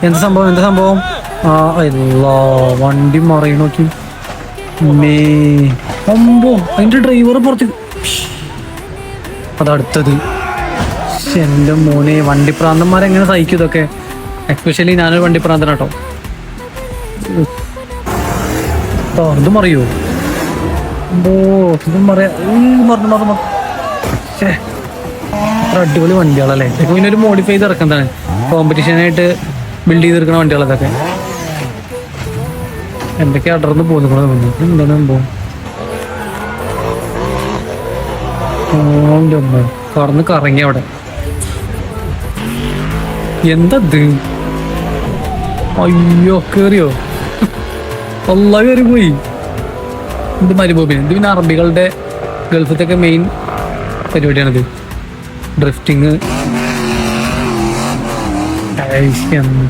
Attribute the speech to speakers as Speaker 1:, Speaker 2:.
Speaker 1: എന്താ സംഭവം എന്താ സംഭവം? ആ എല്ലാ വണ്ടി മറിയ നോക്കി മേ അമ്പോ അതിന്റെ ഡ്രൈവർ പുറത്ത്. അതടുത്തത് എന്റെ മോനെ, വണ്ടിപ്രാന്തന്മാരെങ്ങനെ സഹിക്കും ഇതൊക്കെ? എസ്പെഷ്യലി ഞാനൊരു വണ്ടിപ്രാന്തനാട്ടോ. ഇത് മറിയോ? അമ്പോ ഇതും മറിയാ. മറന്നു. അത്ര അടിപൊളി വണ്ടികളല്ലേ. ഇപ്പൊ ഇതിനൊരു മോഡിഫൈ ചെയ്ത് ഇറക്കുന്നതാണ്, കോമ്പറ്റീഷനായിട്ട് ബിൽഡ് ചെയ്തെടുക്കുന്ന വണ്ടികളതൊക്കെ. എന്തൊക്കെയാ അടർന്ന് പോകുന്നു. എന്താണ് സംഭവം? കറന്ന് കറങ്ങി അവിടെ. എന്തത്? അയ്യോ കേറിയോ? അല്ല കയറി പോയി. ഇത് മരുഭൂമിന്. ഇത് പിന്നെ അറബികളുടെ ഗൾഫത്തൊക്കെ മെയിൻ പരിപാടിയാണിത്, ഡ്രിഫ്റ്റിങ്. എന്താ